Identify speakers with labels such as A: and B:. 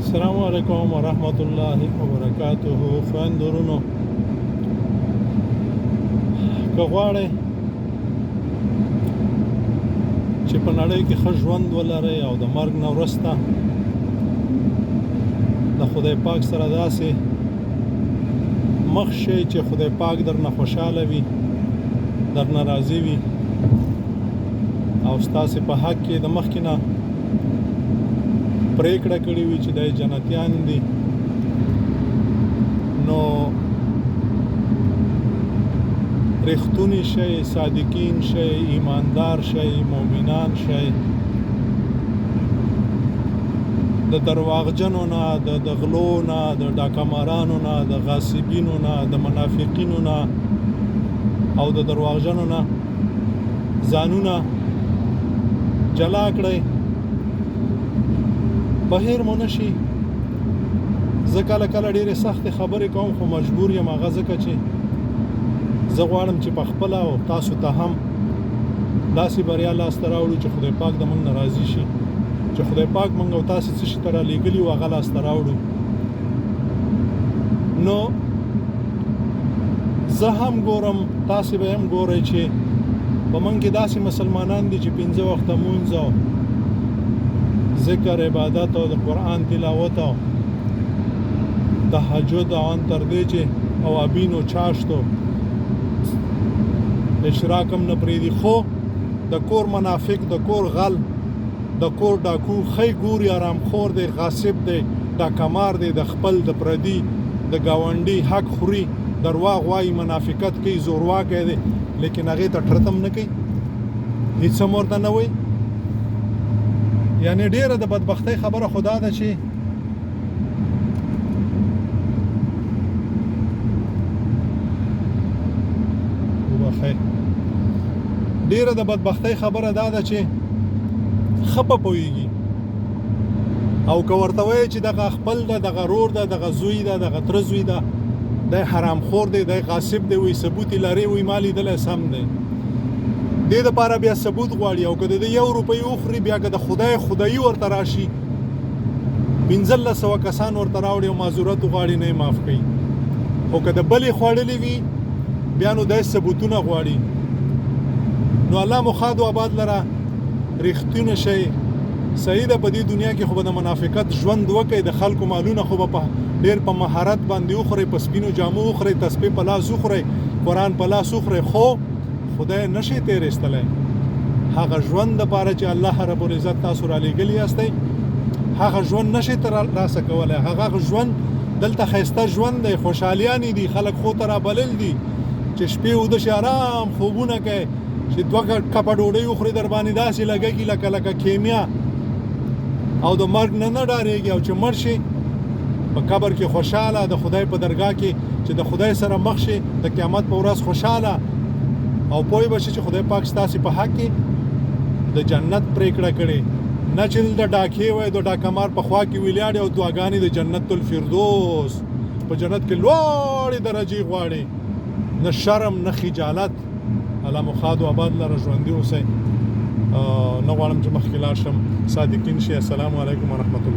A: السلام علیکم ورحمت الله وبرکاته. خویندورونو، که غواړئ چې په نړۍ کې ښه ژوند ولرئ او د مرګ نه وروسته د خدای پاک سره داسې مخ شئ چې خدای پاک درنه خوشحاله وي، درنه راضي وي او ستاسې په حق کې د مخکې نه پریکړه کړې وي چې دای جنتیان دي، نو رښتونی شئ، صادقین شئ، ایماندار شئ، مؤمنان شئ. د درواغجنو نه، د غلو نه، د ډاکمارانو نه، د غاصبینو نه، د منافقینو نه او د درواغجنو نه ځانونه جلا کړئ. بهر مو نشي. زه کله کله ډېرې سختې خبرې کوم، خو مجبور یم هغه ځکه چې زه غواړم چې په خپله او تاسو ته هم داسې بریا لاسته راوړو چې خدای پاک د موږ نه راضي شي، چې خدای پاک موږ او تاسې څه شي ته رالیږلي وو هغه لاسته راوړو. نو زه هم ګورم، تاسې به هم ګورئ چې په موږ کې داسې مسلمانان دي چې 5 وخته مونځ او ذکر، عبادت او د قرآن تلاوت او تهجد او ان تر دې چې اوابین او چاشتو اشراک هم نه پرېږدي. خو د کور منافق، د کور غل، د کور ډاکو، خی ګوري، آرامخور دی، غاصب دی، ډاکمار دی، د خپل د پردي د ګاونډي حق خوري، درواغ وایي، منافقت کوي، زورواکی دی، لیکن هغې ته ټرتم نه کوي، هېڅ هم ورته نه وایي. یعنی ډیره د بدبختۍ خبره خدا ده چې ډیره د بدبختۍ خبره دا ده چې خپه پوهیږي او که ورته وایي چې دغه خپل ده، دغه رور ده، دغه زوی ده، دغه تره زوی ده، دی حرامخور دی، دی غاصب دی، وایي ثبوت یې لرې، وایي ما لیدلی سم دی. دې دپاره بیا ثبوت غواړي او که د 1 روپۍ وخوري، بیا که د خدایي ورته راشي 1500 کسان ورته راوړي او معذورت وغواړي، نه یې معاف کوي. خو که د بلې خوړلې وي بیا نو دی ثبوتونه غواړي. نو الله مو ښاد و آباد لره، رښتونه شئ. صحیح ده، په دې دنیا کې خو به د منافقت ژوند وکئ، د خلکو مالونه خو به ډېر په مهارت باندې وخورئ، په سپینو جامو وخورئ، تسبیح په لاس وخورئ، قرآن په لاس وخورئ، خو خدای نشي تیرېستلی. هغه ژوند دپاره چې الله رب العزت تاسو رالیږلي یاستئ، هغه ژوند نشي ترلاسه کولی. هغه ژوند دلته ښایسته ژوند دی، خوشحالیانې دي، خلک خو ته رابلل دي چې شپې اوده شي، ارام خوبونه کوي، چې 2 کپه ډوډۍ وخوري در باندې داسې لګېږي لکه کیمیا، او د مرګ نه ډارېږي، او چې مړ شي په قبر کې خوشحاله، د خدای په درګاه کې چې د خدای سره مخ شي د قیامت په ورځ خوشحاله او پوه به شي چې خدای پاک ستاسې په حق کې د جنت پرېکړه کړې، نه چې دلته ډاکې وای، د ډاکمار په خوا کې ویلاړې او دعاګانې د جنت الفردوس په جنت کې لوړې درجې غواړي، نه شرم نه خجالت. الله مو ښاد و آباد لره، ژوندي اوسئ. نه غواړم چې مخکې لاړ شم. صادقین شئ. السلام علیکم ورحمت الله.